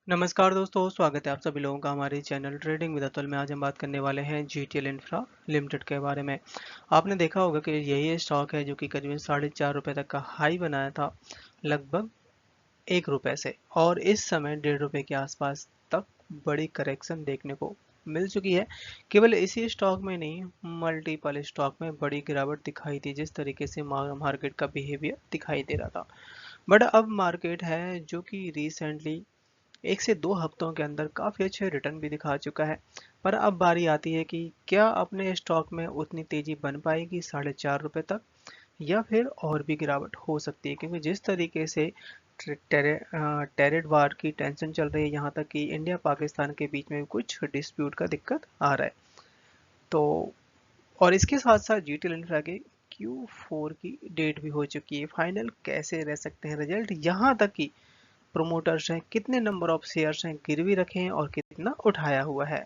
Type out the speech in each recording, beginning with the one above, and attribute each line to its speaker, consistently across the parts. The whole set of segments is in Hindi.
Speaker 1: नमस्कार दोस्तों, स्वागत है आप सभी लोगों का हमारे चैनल ट्रेडिंग विद अतुल में। आज हम बात करने वाले हैं जीटीएल इंफ्रा लिमिटेड के बारे में। आपने देखा होगा कि यही स्टॉक है जो कि करीबन ₹4.5 तक का हाई बनाया था, लगभग ₹1 से, और इस समय ₹1.5 के आसपास तक बड़ी करेक्शन देखने को मिल चुकी है। केवल इसी स्टॉक में नहीं, मल्टीपल स्टॉक में बड़ी गिरावट दिखाई थी, जिस तरीके से मार्केट का बिहेवियर दिखाई दे रहा था। बट अब मार्केट है जो कि रिसेंटली 1 से 2 हफ्तों के अंदर काफ़ी अच्छे रिटर्न भी दिखा चुका है। पर अब बारी आती है कि क्या अपने स्टॉक में उतनी तेज़ी बन पाएगी ₹4.5 तक, या फिर और भी गिरावट हो सकती है, क्योंकि जिस तरीके से टेरिड वार की टेंशन चल रही है, यहाँ तक कि इंडिया पाकिस्तान के बीच में कुछ डिस्प्यूट का दिक्कत आ रहा है। तो और इसके साथ साथ जीटीएल इंफ्रा के Q4 की डेट भी हो चुकी है। फाइनल कैसे रह सकते हैं रिजल्ट, यहाँ तक कि प्रोमोटर्स हैं कितने नंबर ऑफ शेयर्स हैं गिरवी रखे हैं और कितना उठाया हुआ है।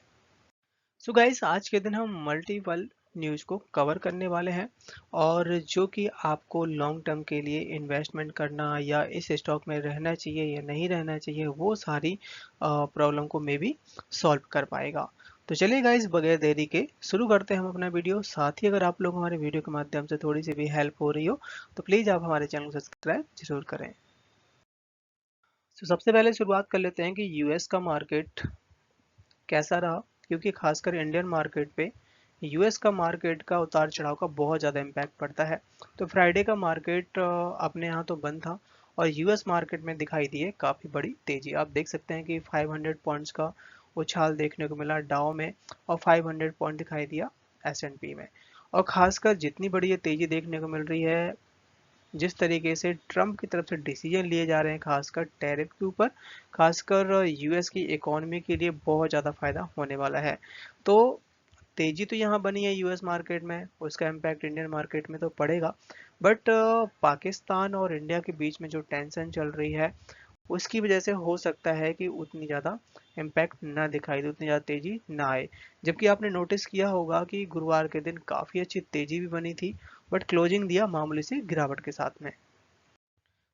Speaker 1: सो गाइस, आज के दिन हम मल्टीपल न्यूज़ को कवर करने वाले हैं, और जो कि आपको लॉन्ग टर्म के लिए इन्वेस्टमेंट करना या इस स्टॉक में रहना चाहिए या नहीं रहना चाहिए, वो सारी प्रॉब्लम को मे भी सॉल्व कर पाएगा। तो चलिए गाइस, बगैर देरी के शुरू करते हैं हम अपना वीडियो। साथ ही अगर आप लोग हमारे वीडियो के माध्यम से थोड़ी सी भी हेल्प हो रही हो, तो प्लीज़ आप हमारे चैनल को सब्सक्राइब जरूर करें। तो सबसे पहले शुरुआत कर लेते हैं कि यूएस का मार्केट कैसा रहा, क्योंकि खासकर इंडियन मार्केट पे यूएस का मार्केट का उतार चढ़ाव का बहुत ज़्यादा इम्पैक्ट पड़ता है। तो फ्राइडे का मार्केट अपने यहाँ तो बंद था, और यूएस मार्केट में दिखाई दी है काफ़ी बड़ी तेज़ी। आप देख सकते हैं कि 500 पॉइंट्स का उछाल देखने को मिला डाउ में, और 500 पॉइंट दिखाई दिया एसएनपी में। और खासकर जितनी बड़ी ये तेज़ी देखने को मिल रही है, जिस तरीके से ट्रम्प की तरफ से डिसीजन लिए जा रहे हैं खासकर टैरिफ के ऊपर, खासकर यूएस की इकोनॉमी के लिए बहुत ज़्यादा फायदा होने वाला है। तो तेजी तो यहाँ बनी है यूएस मार्केट में, उसका इम्पैक्ट इंडियन मार्केट में तो पड़ेगा। बट पाकिस्तान और इंडिया के बीच में जो टेंशन चल रही है, उसकी वजह से हो सकता है कि उतनी ज़्यादा इम्पैक्ट ना दिखाई दे, उतनी ज़्यादा तेज़ी ना आए। जबकि आपने नोटिस किया होगा कि गुरुवार के दिन काफ़ी अच्छी तेज़ी भी बनी थी, बट क्लोजिंग दिया मामूली सी गिरावट के साथ में।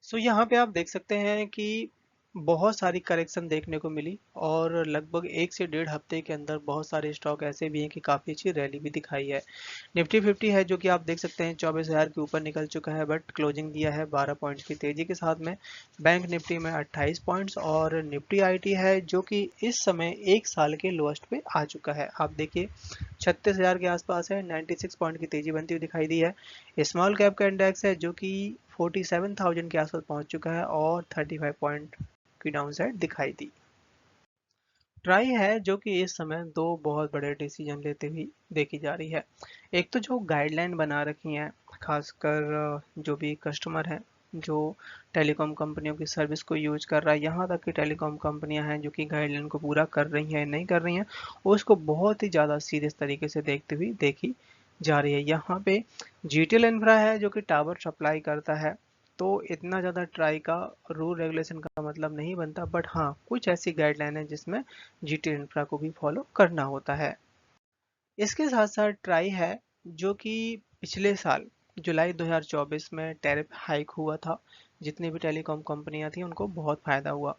Speaker 1: सो यहाँ पे आप देख सकते हैं कि बहुत सारी करेक्शन देखने को मिली, और लगभग 1 से 1.5 हफ्ते के अंदर बहुत सारे स्टॉक ऐसे भी हैं कि काफ़ी अच्छी रैली भी दिखाई है। निफ्टी 50 है जो कि आप देख सकते हैं 24,000 के ऊपर निकल चुका है, बट क्लोजिंग दिया है 12 पॉइंट्स की तेज़ी के साथ में। बैंक निफ्टी में 28 पॉइंट्स, और निफ्टी आईटी है जो कि इस समय 1 साल के लोएस्ट पे आ चुका है। आप देखिए 36,000 के आसपास है, 96 पॉइंट की तेज़ी बनती हुई दिखाई दी है। स्मॉल कैप का इंडेक्स है जो कि 47,000 के आसपास पहुंच चुका है, और 35 पॉइंट की डाउनसाइड दिखाई दी। ट्राई है जो कि इस समय दो बहुत बड़े डिसीजन लेते हुए देखी जा रही है। एक तो जो गाइडलाइन बना रखी हैं, खासकर जो भी कस्टमर है जो टेलीकॉम कंपनियों की सर्विस को यूज कर रहा है, यहाँ तक कि टेलीकॉम कंपनियां हैं जो कि गाइडलाइन को पूरा कर रही हैं नहीं कर रही हैं, उसको बहुत ही ज़्यादा सीरियस तरीके से देखते हुए देखी जा रही है। यहाँ पे जीटीएल इंफ्रा है जो कि टावर सप्लाई करता है, तो इतना ज़्यादा ट्राई का रूल रेगुलेशन का मतलब नहीं बनता, बट हाँ, कुछ ऐसी गाइडलाइन है जिसमें जीटीएल इंफ्रा को भी फॉलो करना होता है। इसके साथ साथ ट्राई है जो कि पिछले साल जुलाई 2024 में टैरिफ हाइक हुआ था, जितनी भी टेलीकॉम कंपनियां थी उनको बहुत फ़ायदा हुआ।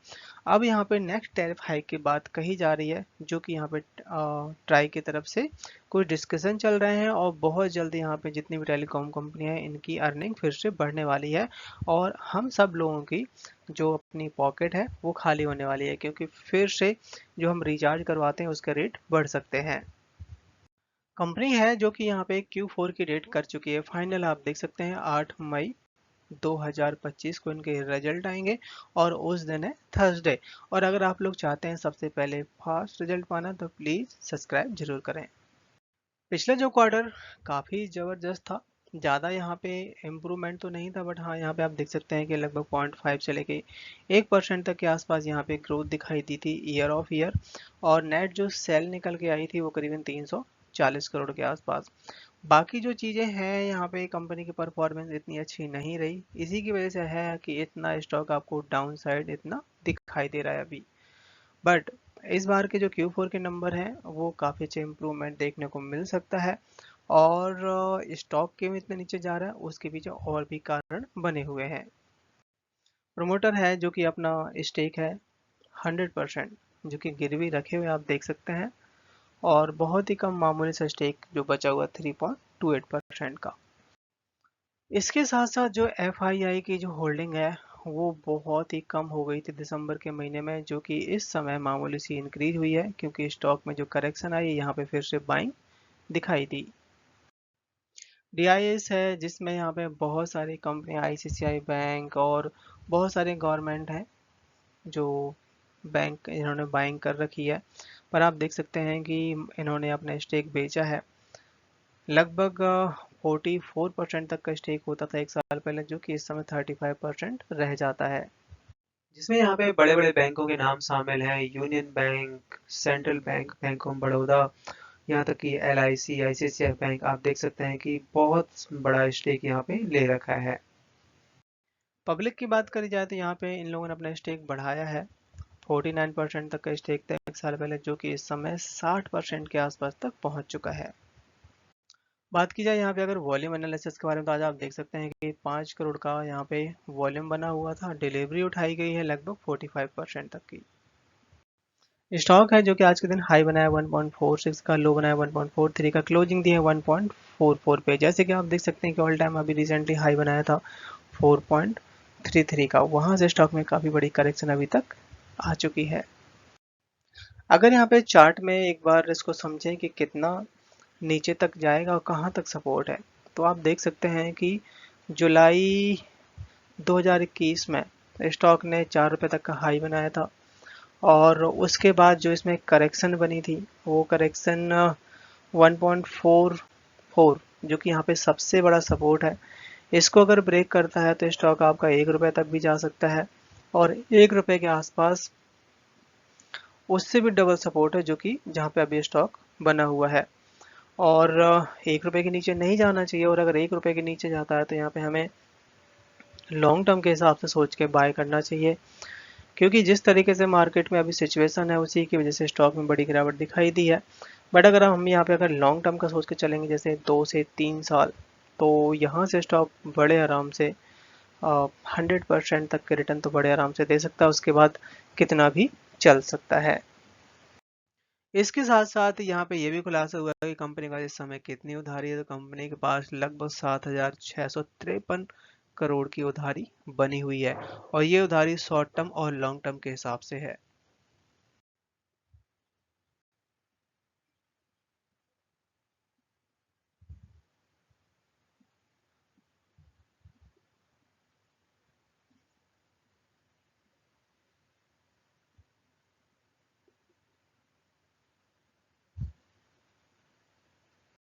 Speaker 1: अब यहाँ पे नेक्स्ट टैरिफ हाइक की बात कही जा रही है, जो कि यहाँ पे ट्राई की तरफ से कुछ डिस्कशन चल रहे हैं, और बहुत जल्दी यहाँ पे जितनी भी टेलीकॉम कंपनियां हैं इनकी अर्निंग फिर से बढ़ने वाली है, और हम सब लोगों की जो अपनी पॉकेट है वो खाली होने वाली है, क्योंकि फिर से जो हम रिचार्ज करवाते हैं उसके रेट बढ़ सकते हैं। कंपनी है जो कि यहाँ पे Q4 की डेट कर चुकी है फाइनल। आप देख सकते हैं 8 मई 2025 को इनके रिजल्ट आएंगे, और उस दिन है थर्सडे। और अगर आप लोग चाहते हैं सबसे पहले फास्ट रिजल्ट पाना, तो प्लीज़ सब्सक्राइब जरूर करें। पिछला जो क्वार्टर काफ़ी ज़बरदस्त था, ज़्यादा यहाँ पे इम्प्रूवमेंट तो नहीं था, बट हाँ यहाँ पे आप देख सकते हैं कि लगभग 0.5 से लेके 1% तक के आसपास यहाँ पे ग्रोथ दिखाई दी थी ईयर ऑफ ईयर। और नेट जो सेल निकल के आई थी वो करीबन 340 करोड़ के आसपास। बाकी जो चीज़ें हैं यहाँ पे कंपनी की परफॉर्मेंस इतनी अच्छी नहीं रही, इसी की वजह से है कि इतना स्टॉक आपको डाउन साइड इतना दिखाई दे रहा है अभी। बट इस बार के जो Q4 के नंबर हैं वो काफ़ी अच्छे इम्प्रूवमेंट देखने को मिल सकता है, और स्टॉक क्यों इतने नीचे जा रहा है उसके पीछे और भी कारण बने हुए हैं। प्रोमोटर है जो कि अपना स्टेक है 100% जो कि गिरवी रखे हुए आप देख सकते हैं, और बहुत ही कम मामूली सा स्टेक जो बचा हुआ 3.28% का। इसके साथ साथ जो FII की जो होल्डिंग है वो बहुत ही कम हो गई थी दिसंबर के महीने में, जो कि इस समय मामूली सी इंक्रीज हुई है क्योंकि स्टॉक में जो करेक्शन आई यहाँ पे फिर से बाइंग दिखाई दी। DIS है जिसमें यहाँ पे बहुत सारी कंपनी ICICI बैंक और बहुत सारे गवर्नमेंट हैं जो बैंक इन्होंने बाइंग कर रखी है, पर आप देख सकते हैं कि इन्होंने अपना स्टेक बेचा है। लगभग 44% तक का स्टेक होता था एक साल पहले, जो कि इस समय 35% रह जाता है, जिसमें यहाँ पे बड़े बड़े बैंकों के नाम शामिल हैं, union bank, central bank, bank of Baroda, यहाँ तक कि LIC, ICICI बैंक। आप देख सकते हैं कि बहुत बड़ा स्टेक यहाँ पे ले रखा है। पब्लिक की बात करी जाए तो यहाँ पे इन लोगों ने अपना स्टेक बढ़ाया है, 49% तक का स्टेक था एक साल पहले, जो कि इस समय 60% के आसपास तक पहुंच चुका है। बात की जाए यहाँ पे अगर वॉल्यूम एनालिसिस के बारे में, तो आज आप देख सकते हैं कि 5 करोड़ का यहाँ पे वॉल्यूम बना हुआ था, डिलीवरी उठाई गई है लगभग 45% तक की। स्टॉक है जो कि आज के दिन हाई बनाया 1.46 का, लो बनाया 1.43 का, क्लोजिंग दी है 1.44 पे। जैसे कि आप देख सकते हैं कि ऑल टाइम अभी रिसेंटली हाई बनाया था 4.33 का, वहां से स्टॉक में काफी बड़ी करेक्शन अभी तक आ चुकी है। अगर यहाँ पे चार्ट में एक बार इसको समझें कि कितना नीचे तक जाएगा और कहाँ तक सपोर्ट है, तो आप देख सकते हैं कि जुलाई 2021 में स्टॉक ने 4 रुपये तक का हाई बनाया था, और उसके बाद जो इसमें करेक्शन बनी थी वो करेक्शन 1.44, जो कि यहाँ पे सबसे बड़ा सपोर्ट है, इसको अगर ब्रेक करता है तो स्टॉक आपका 1 रुपये तक भी जा सकता है, और 1 रुपये के आसपास उससे भी डबल सपोर्ट है जो कि जहाँ पे अभी स्टॉक बना हुआ है। और 1 रुपये के नीचे नहीं जाना चाहिए, और अगर 1 रुपये के नीचे जाता है तो यहाँ पे हमें लॉन्ग टर्म के हिसाब से सोच के बाय करना चाहिए, क्योंकि जिस तरीके से मार्केट में अभी सिचुएशन है उसी की वजह से स्टॉक में बड़ी गिरावट दिखाई दी है। बट अगर हम यहाँ पे अगर लॉन्ग टर्म का सोच के चलेंगे जैसे 2 से 3 साल, तो यहाँ से स्टॉक बड़े आराम से 100% तक के रिटर्न तो बड़े आराम से दे सकता है, उसके बाद कितना भी चल सकता है। इसके साथ साथ यहाँ पे ये भी खुलासा हुआ कि कंपनी का इस समय कितनी उधारी है, तो कंपनी के पास लगभग 7,653 करोड़ की उधारी बनी हुई है, और ये उधारी शॉर्ट टर्म और लॉन्ग टर्म के हिसाब से है।